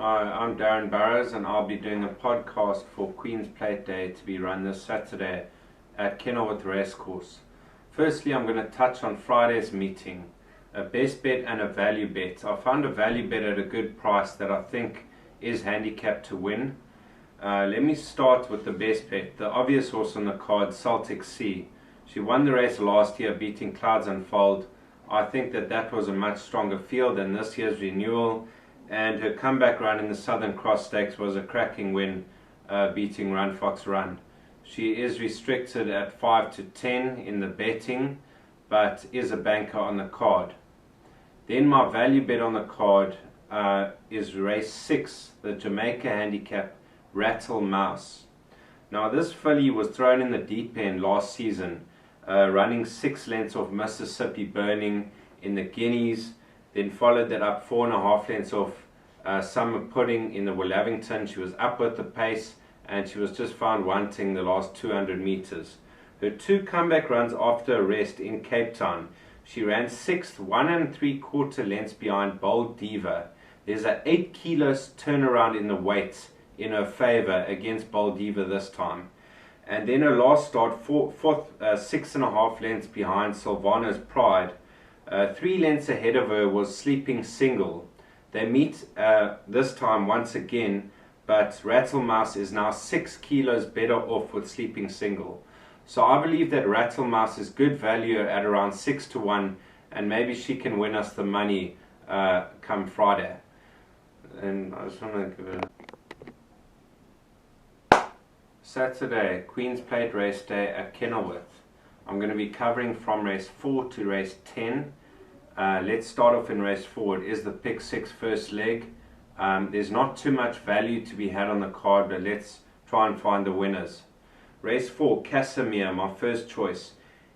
Hi, I'm Darren Burroughs and I'll be doing a podcast for Queen's Plate Day to be run this Saturday at Kenilworth Racecourse. Firstly, I'm going to touch on Friday's meeting, a best bet and a value bet. I found a value bet at a good price that I think is handicapped to win. Let me start with the best bet. The obvious horse on the card, Celtic Sea. She won the race last year beating Clouds Unfold. I think that was a much stronger field than this year's Renewal, and her comeback run in the Southern Cross Stakes was a cracking win, beating Run Fox Run. She is restricted at 5 to 10 in the betting, but is a banker on the card. Then my value bet on the card is race 6, the Jamaica handicap, Rattle Mouse. Now this filly was thrown in the deep end last season, running 6 lengths off Mississippi Burning in the Guineas, then followed that up 4.5 lengths off Summer Pudding in the Willavington. She was up with the pace and she was just found wanting the last 200 meters. Her 2 comeback runs after a rest in Cape Town, she ran 6th, 1 3/4 lengths behind Bold Diva. There's a 8 kilos turnaround in the weights in her favor against Bold Diva this time. And then her last start, 6.5 lengths behind Silvano's Pride. 3 lengths ahead of her was Sleeping Single. They meet this time once again, but Rattle Mouse is now 6 kilos better off with Sleeping Single. So I believe that Rattle Mouse is good value at around 6 to 1, and maybe she can win us the money come Friday. And I just want to give it Saturday, Queen's Plate race day at Kenilworth. I'm going to be covering from race 4 to race 10. Let's start off in race 4. It is the pick 6 first leg. There's not too much value to be had on the card, but let's try and find the winners. Race 4, Casimir, my first choice.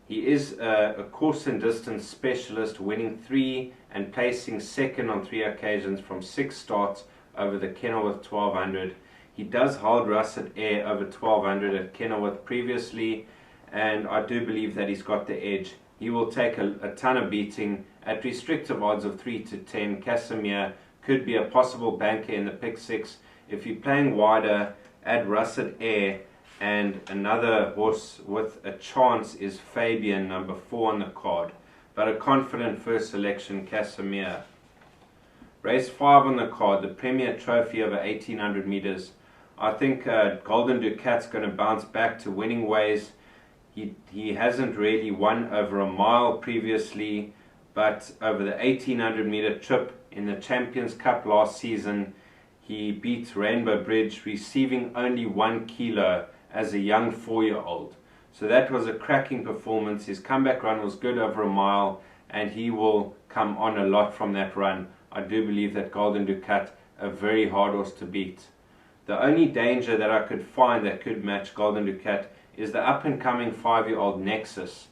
He is a course and distance specialist, winning 3 and placing 2nd on 3 occasions from 6 starts over the Kenilworth 1200. He does hold Russet Air over 1200 at Kenilworth previously, and I do believe that he's got the edge. He will take a ton of beating at restrictive odds of 3 to 10. Casimir could be a possible banker in the pick 6. If you're playing wider, add Russet Air, and another horse with a chance is Fabian, number 4 on the card. But a confident first selection, Casimir. Race 5 on the card, the Premier Trophy over 1800 meters. I think Golden Ducat's going to bounce back to winning ways. He hasn't really won over a mile previously, but over the 1800 meter trip in the Champions Cup last season, he beat Rainbow Bridge, receiving only 1 kilo as a young 4-year-old. So that was a cracking performance. His comeback run was good over a mile, and he will come on a lot from that run. I do believe that Golden Ducat, a very hard horse to beat. The only danger that I could find that could match Golden Ducat is the up-and-coming 5-year-old Nexus.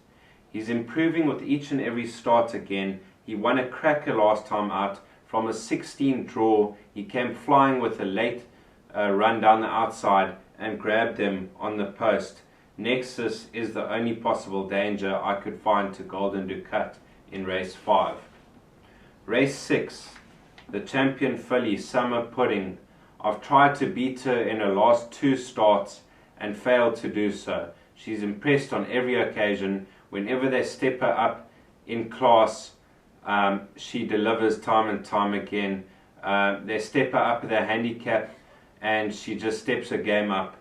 He's improving with each and every start again. He won a cracker last time out from a 16 draw. He came flying with a late run down the outside and grabbed them on the post. Nexus is the only possible danger I could find to Golden Ducat in race 5. Race 6, the champion filly, Summer Pudding. I've tried to beat her in her last 2 starts and failed to do so. She's impressed on every occasion. Whenever they step her up in class, she delivers time and time again. They step her up with their handicap and she just steps her game up.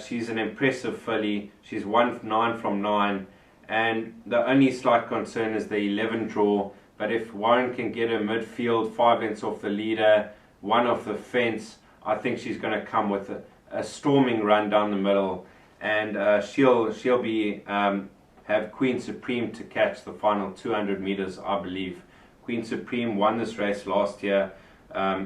She's an impressive filly. She's won 9 from 9, and the only slight concern is the 11 draw. But if Warren can get her midfield, 5 lengths off the leader, 1 off the fence, I think she's going to come with a storming run down the middle, and she'll be have Queen Supreme to catch the final 200 meters, I believe. Queen Supreme won this race last year.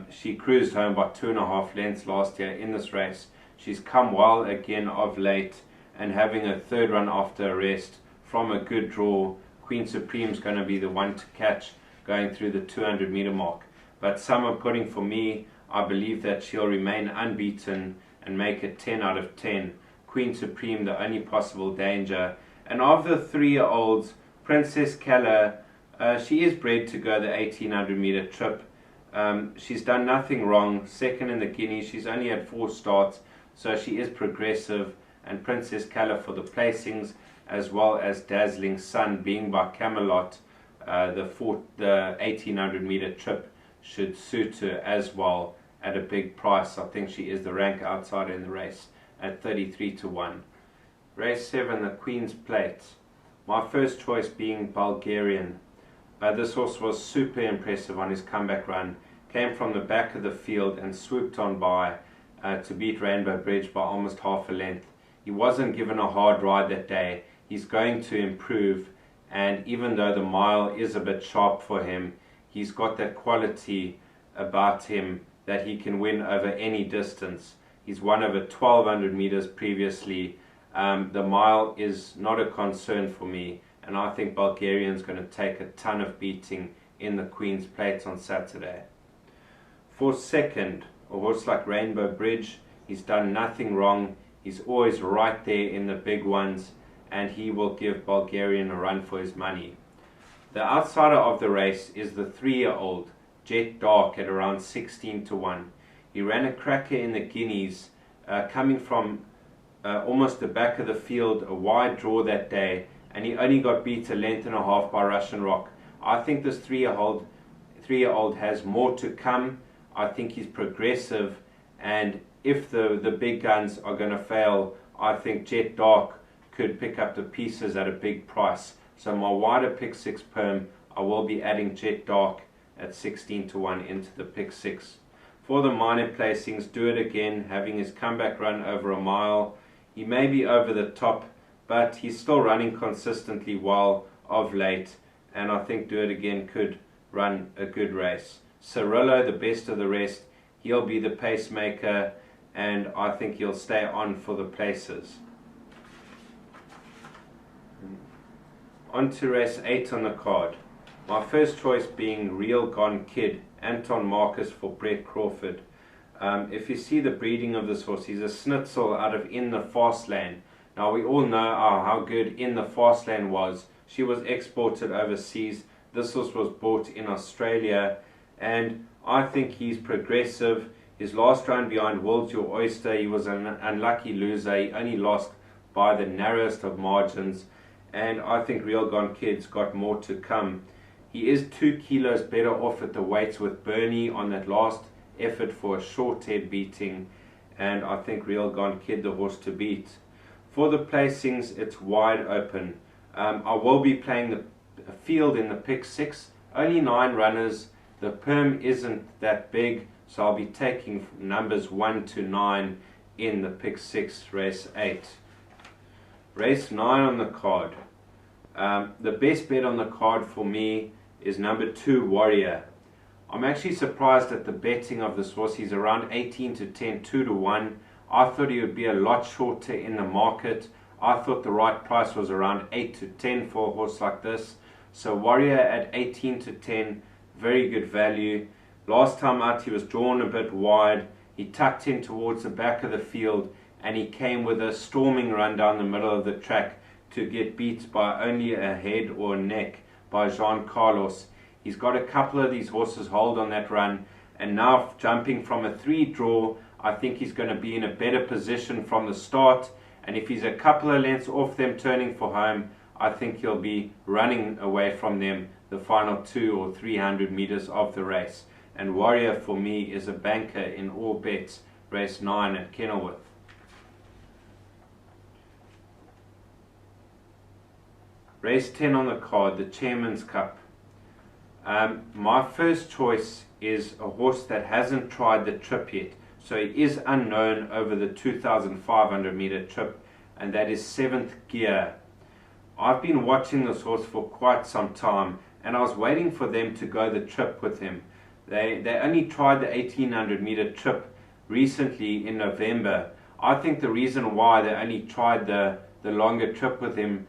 She cruised home by 2.5 lengths last year in this race. She's come well again of late, and having a 3rd run after a rest from a good draw, Queen Supreme's going to be the one to catch going through the 200 meter mark. But Summer Pudding, for me, I believe that she'll remain unbeaten and make it 10 out of 10. Queen Supreme, the only possible danger. And of the 3-year-olds, Princess Keller, she is bred to go the 1800 meter trip. She's done nothing wrong, second in the Guineas. She's only had 4 starts, so she is progressive. And Princess Colour for the placings, as well as Dazzling Sun being by Camelot. The 1800 meter trip should suit her as well at a big price. I think she is the rank outsider in the race at 33-1. Race 7, the Queen's Plate. My first choice being Bulgarian. This horse was super impressive on his comeback run. Came from the back of the field and swooped on by to beat Rainbow Bridge by almost half a length. He wasn't given a hard ride that day. He's going to improve, and even though the mile is a bit sharp for him, he's got that quality about him that he can win over any distance. He's won over 1200 meters previously. The mile is not a concern for me, and I think Bulgarian's going to take a ton of beating in the Queen's Plate on Saturday. For second, a horse like Rainbow Bridge. He's done nothing wrong. He's always right there in the big ones, and he will give Bulgarian a run for his money. The outsider of the race is the 3-year-old Jet Dark at around 16-1. He ran a cracker in the Guineas, coming from almost the back of the field, a wide draw that day, and he only got beat a length and a half by Russian Rock. I think this 3-year-old has more to come. I think he's progressive, and if the big guns are going to fail, I think Jet Dark could pick up the pieces at a big price. So my wider pick 6 perm, I will be adding Jet Dark at 16-1 into the pick 6. For the minor placings, Do It Again, having his comeback run over a mile. He may be over the top, but he's still running consistently well of late, and I think Do It Again could run a good race. Cirillo, the best of the rest, he'll be the pacemaker, and I think he'll stay on for the places. On to race 8 on the card. My first choice being Real Gone Kid, Anton Marcus for Brett Crawford. If you see the breeding of this horse, he's a schnitzel out of In the Fast Lane. Now we all know how good In the Fast Lane was. She was exported overseas. This horse was bought in Australia, and I think he's progressive. His last run behind World's Your Oyster, he was an unlucky loser. He only lost by the narrowest of margins, and I think Real Gone Kid's got more to come. He is 2 kilos better off at the weights with Bernie on that last effort for a short head beating, and I think Real Gone Kid the horse to beat. For the placings, it's wide open. I will be playing the field in the pick 6. Only 9 runners. The perm isn't that big, so I'll be taking numbers 1 to 9 in the pick 6, race 8. Race 9 on the card. The best bet on the card for me is number 2, Warrior. I'm actually surprised at the betting of this horse. He's around 18-10, 2-1. I thought he would be a lot shorter in the market. I thought the right price was around 8-10 for a horse like this. So Warrior at 18-10, very good value. Last time out he was drawn a bit wide. He tucked in towards the back of the field, and he came with a storming run down the middle of the track to get beat by only a head or a neck by Jean Carlos. He's got a couple of these horses hold on that run, and now jumping from a 3 draw, I think he's going to be in a better position from the start, and if he's a couple of lengths off them turning for home, I think he'll be running away from them the final 200 or 300 meters of the race. And Warrior for me is a banker in all bets, race 9 at Kenilworth. Race 10 on the card, the Chairman's Cup. My first choice is a horse that hasn't tried the trip yet, so he is unknown over the 2,500 meter trip, and that is 7th Gear. I've been watching this horse for quite some time, and I was waiting for them to go the trip with him. They only tried the 1,800 meter trip recently in November. I think the reason why they only tried the longer trip with him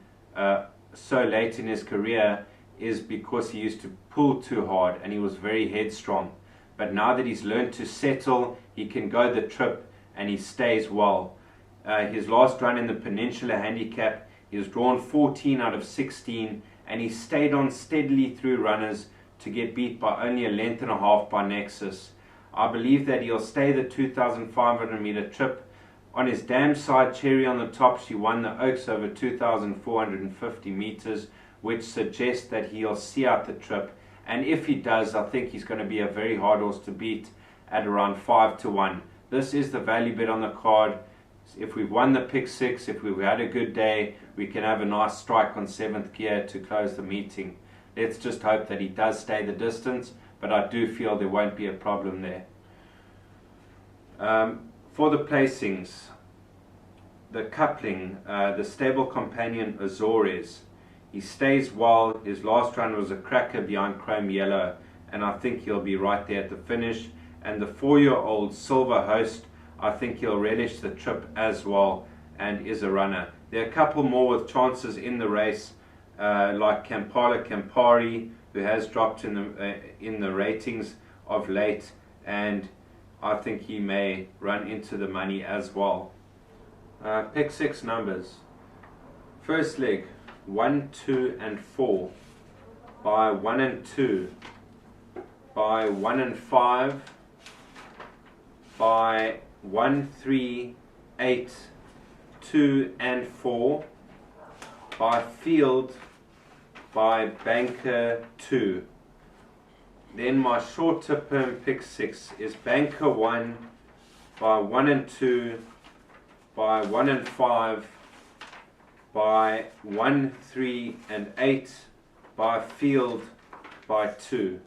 so late in his career is because he used to pull too hard and he was very headstrong. But now that he's learned to settle, he can go the trip and he stays well. His last run in the Peninsula Handicap, he was drawn 14 out of 16, and he stayed on steadily through runners to get beat by only a length and a half by Nexus. I believe that he'll stay the 2,500 meter trip. On his dam side, Cherry on the top, she won the Oaks over 2,450 meters, which suggests that he'll see out the trip. And if he does, I think he's going to be a very hard horse to beat at around 5-1. This is the value bet on the card. If we've won the pick 6, if we've had a good day, we can have a nice strike on 7th gear to close the meeting. Let's just hope that he does stay the distance, but I do feel there won't be a problem there. For the placings, the coupling, the stable companion Azores, he stays well. His last run was a cracker behind Chrome Yellow, and I think he'll be right there at the finish. And the 4-year-old Silver Host, I think he'll relish the trip as well and is a runner. There are a couple more with chances in the race, like Kampala Campari, who has dropped in the ratings of late, and I think he may run into the money as well. Pick 6 numbers. First leg, 1, 2, and 4. By 1 and 2. By 1 and 5. By 1, 3, 8, 2, and 4. By field. By banker 2. Then my shorter term pick 6 is banker 1, by 1 and 2, by 1 and 5, by 1, 3, and 8, by field, by 2.